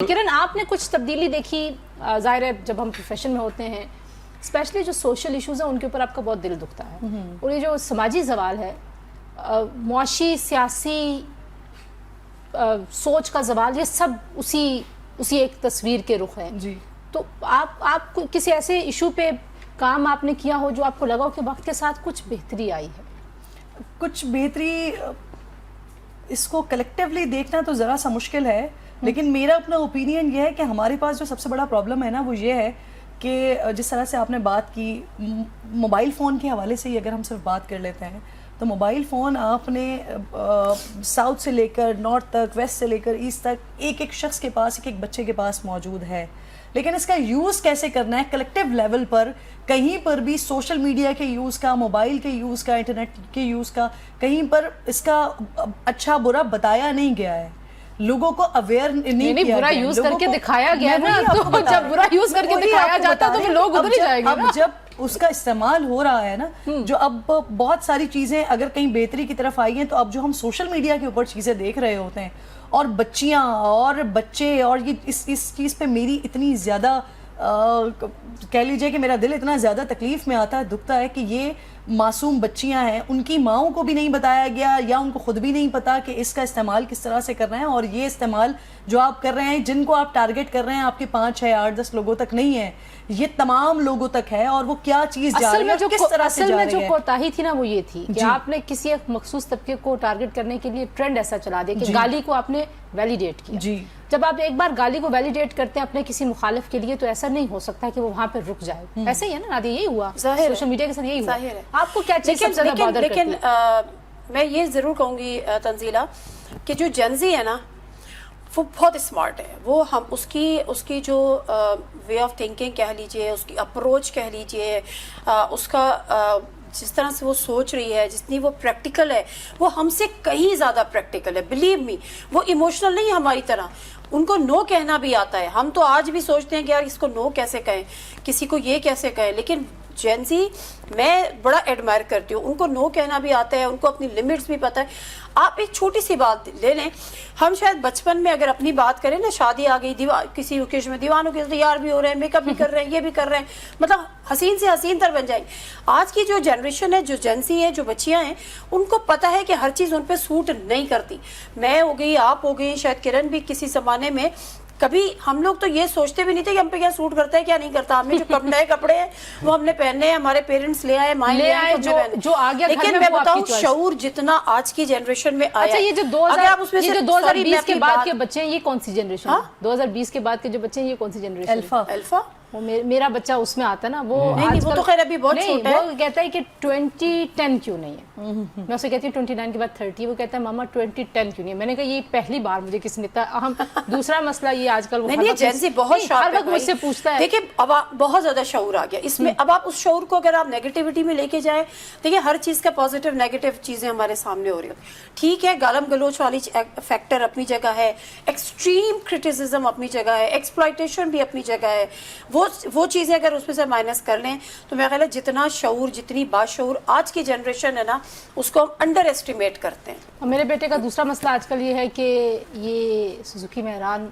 کرن آپ نے کچھ تبدیلی دیکھی؟ ظاہر ہے جب ہم پروفیشن میں ہوتے ہیں اسپیشلی جو سوشل ایشوز ہیں ان کے اوپر آپ کا بہت دل دکھتا ہے، اور یہ جو سماجی زوال ہے، معاشی سیاسی سوچ کا زوال، یہ سب اسی ایک تصویر کے رخ ہے جی. تو آپ کسی ایسے ایشو پہ کام آپ نے کیا ہو جو آپ کو لگا ہو کہ وقت کے ساتھ کچھ بہتری آئی ہے؟ کچھ بہتری اس کو کلیکٹیولی دیکھنا تو ذرا سا مشکل ہے، لیکن میرا اپنا اوپینین یہ ہے کہ ہمارے پاس جو سب سے بڑا پرابلم ہے نا وہ یہ ہے کہ جس طرح سے آپ نے بات کی موبائل فون کے حوالے سے ہی اگر ہم صرف بات کر لیتے ہیں تو موبائل فون آپ نے ساؤتھ سے لے کر نارتھ تک، ویسٹ سے لے کر ایسٹ تک ایک شخص کے پاس، ایک بچے کے پاس موجود ہے، لیکن اس کا یوز کیسے کرنا ہے کلیکٹیو لیول پر، کہیں پر بھی سوشل میڈیا کے یوز کا، موبائل کے یوز کا، انٹرنیٹ کے یوز کا کہیں پر اس کا اچھا برا بتایا نہیں گیا ہے، لوگوں کو اویئر نہیں کیا برا گیا، یوز کر کے دکھایا گیا نا، تو جب برا یوز کر کے دکھایا جاتا تو لوگ ادھر ہی جائیں گے نا۔ اب جب اس کا استعمال ہو رہا ہے نا، جو اب بہت ساری چیزیں اگر کہیں بہتری کی طرف آئی ہیں تو اب جو ہم سوشل میڈیا کے اوپر چیزیں دیکھ رہے ہوتے ہیں اور بچیاں اور بچے، اور یہ اس چیز پہ میری اتنی زیادہ کہہ لیجئے کہ میرا دل اتنا زیادہ تکلیف میں آتا ہے، دکھتا ہے کہ یہ معصوم بچیاں ہیں، ان کی ماؤں کو بھی نہیں بتایا گیا یا ان کو خود بھی نہیں پتا کہ اس کا استعمال کس طرح سے کرنا ہے، اور یہ استعمال جو آپ کر رہے ہیں، جن کو آپ ٹارگٹ کر رہے ہیں، آپ کے 5 6 8 10 لوگوں تک نہیں ہے، یہ تمام لوگوں تک ہے، اور وہ کیا چیز جا رہی ہے اور کس طرح سے جا رہی ہے۔ اصل میں جو کوتاہی تھی نا وہ یہ تھی کہ آپ نے کسی ایک مخصوص طبقے کو ٹارگٹ کرنے کے لیے ٹرینڈ ایسا چلا دیا کہ گالی کو آپ نے ویلیڈیٹ کیا۔ جی. جب آپ ایک بار گالی کو ویلیڈیٹ کرتے ہیں اپنے کسی مخالف کے لیے تو ایسا نہیں ہو سکتا کہ وہ وہاں پہ رک جائے، ایسا ہی ہے نا نادیہ، یہی ہوا سوشل میڈیا کے ساتھ، یہی ہوا۔ آپ کو کیا چیز سب سے زیادہ بادر کرتی ہے؟ لیکن میں یہ ضرور کہوں گی تنزیلہ کہ جو جنزی ہے نا وہ بہت اسمارٹ ہے، وہ ہم اس کی جو وے آف تھنکنگ کہہ لیجئے، اس کی اپروچ کہہ لیجئے، اس کا جس طرح سے وہ سوچ رہی ہے، جتنی وہ پریکٹیکل ہے، وہ ہم سے کہیں زیادہ پریکٹیکل ہے، بلیو می۔ وہ ایموشنل نہیں ہے ہماری طرح، ان کو نو کہنا بھی آتا ہے۔ ہم تو آج بھی سوچتے ہیں کہ یار اس کو نو کیسے کہیں، کسی کو یہ کیسے کہیں، لیکن جینزی میں بڑا ایڈمائر کرتی ہوں، ان کو نو کہنا بھی آتا ہے، ان کو اپنی لیمٹس بھی پتہ ہے۔ آپ ایک چھوٹی سی بات لے لیں، ہم شاید بچپن میں اگر اپنی بات کریں نا، شادی آ گئی، کسی اوکیشن میں دیوانوں کے تیار بھی ہو رہے ہیں، میک اپ بھی کر رہے ہیں، یہ بھی کر رہے ہیں، مطلب حسین سے حسین تر بن جائیں گے۔ آج کی جو جنریشن ہے، جو جنسی ہے، جو بچیاں ہیں، ان کو پتہ ہے کہ ہر چیز ان پہ سوٹ نہیں کرتی۔ میں ہو گئی، آپ ہو گئی، شاید کرن بھی کسی زمانے میں کبھی ہم لوگ تو یہ سوچتے بھی نہیں تھے کہ ہم پہ کیا سوٹ کرتا ہے کیا نہیں کرتا، ہمیں جو نئے کپڑے ہیں وہ ہم نے پہننے ہیں، ہمارے پیرنٹس لے آئے، مائیں لے آئے، جو آگے۔ لیکن میں بتاؤں شعور جتنا آج کی جنریشن میں آیا، اچھا یہ جو 2020 کے بعد کے بچے ہیں یہ کون سی جنریشن ہے؟ 2020 کے بعد کے جو بچے ہیں یہ کون سی جنریشن ہے؟ الفا۔ میرا بچہ اس میں آتا نا، وہ نہیں وہ تو خیر ابھی بہت چھوٹا ہے، وہ کہتا ہے کہ 2010 کیوں نہیں ہے، میں اسے کہتی ہوں 29 کے بعد 30، وہ کہتا ہے ماما 2010 کیوں نہیں ہے۔ میں نے کہا یہ پہلی بار مجھے کسی نے اہم دوسرا مسئلہ یہ آج کل نہیں جینزی بہت ہر وقت مجھ سے پوچھتا ہے۔ دیکھیں اب بہت زیادہ شعور آ گیا اس میں، اب آپ اس شعور کو اگر آپ نیگیٹیوٹی میں لے کے جائیں، دیکھیں ہر چیز کا پازیٹیو نیگیٹیو چیزیں ہمارے سامنے ہو رہی ہوتی، ٹھیک ہے، گالم گلوچ والی فیکٹر اپنی جگہ ہے، ایکسٹریم کرٹیسزم اپنی جگہ ہے، ایکسپلائٹیشن بھی اپنی جگہ ہے، وہ چیزیں اگر اس میں سے مائنس کر لیں تو میرا خیال ہے جتنا شعور، جتنی باشعور آج کی جنریشن ہے نا، اس کو ہم انڈر ایسٹیمیٹ کرتے ہیں۔ اور میرے بیٹے کا دوسرا مسئلہ آج کل یہ ہے کہ یہ سوزوکی مہران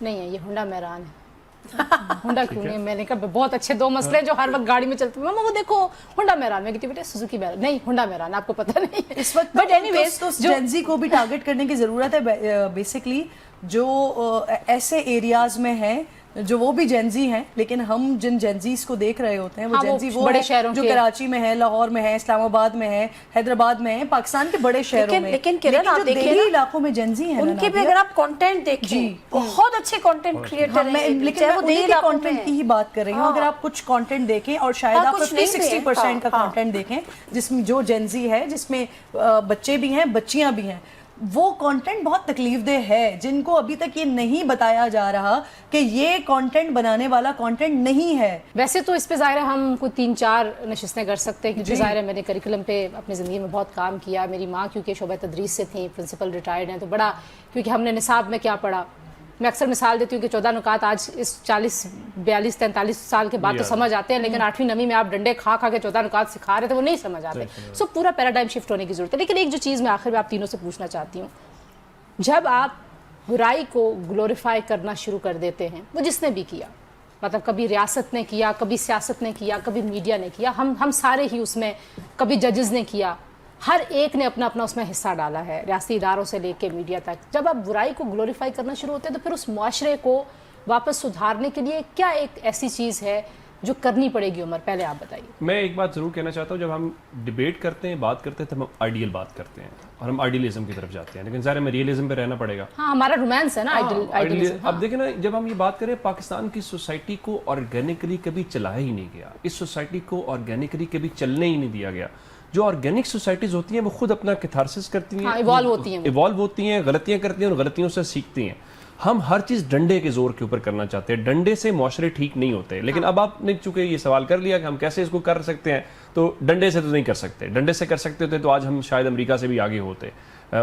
نہیں ہے، یہ ہونڈا مہران ہے۔ ہونڈا کیوں نہیں ہے؟ میں نے کہا بہت اچھے 2 مسئلے جو ہر وقت گاڑی میں چلتے ہیں، ماما وہ دیکھو ہونڈا مہران، میں کہتی بیٹے سوزوکی مہران نہیں، ہونڈا مہران، آپ کو پتہ نہیں ہے اس وقت۔ بٹ اینی ویز تو جینزی کو بھی ٹارگٹ کرنے کی ضرورت ہے، بیسکلی جو ایسے ایریاز میں ہیں جو وہ بھی جینزی ہیں، لیکن ہم جن جینزیز کو دیکھ رہے ہوتے ہیں وہ جینزی وہ بڑے شہروں جو کراچی میں ہے، لاہور میں ہے، اسلام آباد میں ہے، حیدرآباد میں ہے، پاکستان کے بڑے شہروں میں، لیکن جو دیہی علاقوں میں جینزی ہیں ان کے بھی اگر آپ کانٹینٹ دیکھیں بہت اچھے کانٹینٹ کریٹر ہیں، لیکن میں انہیں کے کانٹینٹ کی ہی بات کر رہی ہوں۔ اگر آپ کچھ کانٹینٹ دیکھیں اور شاید آپ 50-60% کا کانٹینٹ دیکھیں جس میں جو جینزی ہے، جس میں بچے بھی ہیں، بچیاں بھی ہیں، وہ کانٹینٹ بہت تکلیف دہ ہے، جن کو ابھی تک یہ نہیں بتایا جا رہا کہ یہ کانٹینٹ بنانے والا کانٹینٹ نہیں ہے۔ ویسے تو اس پہ ظاہر ہے ہم کوئی 3-4 نشستیں کر سکتے ہیں، کیونکہ ظاہر ہے میں نے کریکولم پہ اپنی زندگی میں بہت کام کیا۔ میری ماں کیونکہ شعبہ تدریس سے تھیں، پرنسپل ریٹائرڈ ہیں، تو بڑا کیونکہ ہم نے نصاب میں کیا پڑھا، میں اکثر مثال دیتی ہوں کہ 14 نکات آج اس 40-42-43 سال کے بعد تو سمجھ آتے ہیں، لیکن 8ویں 9ویں میں آپ ڈنڈے کھا کے 14 نکات سکھا رہے تھے، وہ نہیں سمجھ آتے۔ سو پورا پیراڈائم شفٹ ہونے کی ضرورت ہے۔ لیکن ایک جو چیز میں آخر میں آپ تینوں سے پوچھنا چاہتی ہوں، جب آپ برائی کو گلوریفائی کرنا شروع کر دیتے ہیں، وہ جس نے بھی کیا، مطلب کبھی ریاست نے کیا، کبھی سیاست نے کیا، کبھی میڈیا نے کیا، ہم سارے ہی اس میں، کبھی ججز نے کیا، ہر ایک نے اپنا اپنا اس میں حصہ ڈالا ہے، ریاستی اداروں سے لے کے میڈیا تک. جب آپ برائی کو گلوریفائی کرنا شروع ہوتے ہیں تو پھر اس معاشرے کو واپس سدھارنے کے لیے کیا ایک ایسی چیز ہے جو کرنی پڑے گی؟ عمر پہلے آپ بتائیے. میں ایک بات ضرور کہنا چاہتا ہوں، جب ہم ڈیبیٹ کرتے ہیں، بات کرتے ہیں، تو ہم آئیڈیل بات کرتے ہیں اور ہم آئیڈیلزم کی طرف جاتے ہیں، لیکن ظاہر ہمیں ریئلزم پہ رہنا پڑے گا. ہاں ہمارا رومانس ہے نا آئیڈیلزم. اب دیکھیں نا، جب ہم یہ بات کریں، پاکستان کی سوسائٹی کو آرگینکلی کبھی چلایا ہی نہیں گیا، اس سوسائٹی کو آرگینکلی کبھی چلنے ہی نہیں دیا گیا. جو آرگینک سوسائٹیز ہوتی ہیں وہ خود اپنا کیتھارسس کرتی ہیں، ایوالو ہوتی ہیں، غلطیاں کرتی ہیں اور غلطیوں سے سیکھتی ہیں. ہم ہر چیز ڈنڈے کے زور کے اوپر کرنا چاہتے ہیں، ڈنڈے سے معاشرے ٹھیک نہیں ہوتے. لیکن اب آپ نے چونکہ یہ سوال کر لیا کہ ہم کیسے اس کو کر سکتے ہیں، تو ڈنڈے سے تو نہیں کر سکتے. ڈنڈے سے کر سکتے ہوتے تو آج ہم شاید امریکہ سے بھی آگے ہوتے.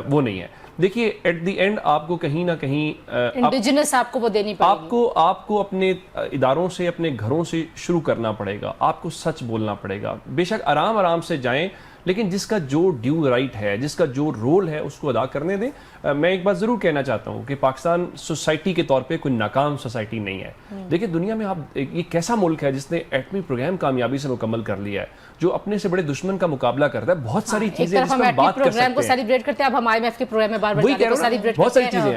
وہ نہیں ہے. دیکھیے ایٹ دی اینڈ آپ کو کہیں نہ کہیں انڈیجنس آپ کو وہ دینی پڑے گی. آپ کو اپنے اداروں سے، اپنے گھروں سے شروع کرنا پڑے گا. آپ کو سچ بولنا پڑے گا. بے شک آرام سے جائیں، لیکن جس کا جو ڈیو رائٹ ہے، جس کا جو رول ہے، اس کو ادا کرنے دیں. میں ایک بات ضرور کہنا چاہتا ہوں کہ پاکستان سوسائٹی کے طور پہ کوئی ناکام سوسائٹی نہیں ہے. دیکھیں دنیا میں آپ یہ کیسا ملک ہے جس نے ایٹمی پروگرام کامیابی سے مکمل کر لیا ہے، جو اپنے سے بڑے دشمن کا مقابلہ کرتا ہے. بہت ساری چیزیں جس پر ہم بات کر سکتے ہیں. پروگرام کو سیلیبریٹ کرتے ہیں، اب ہم IMF کے پروگرام میں بار بار بہت ساری چیزیں ہیں.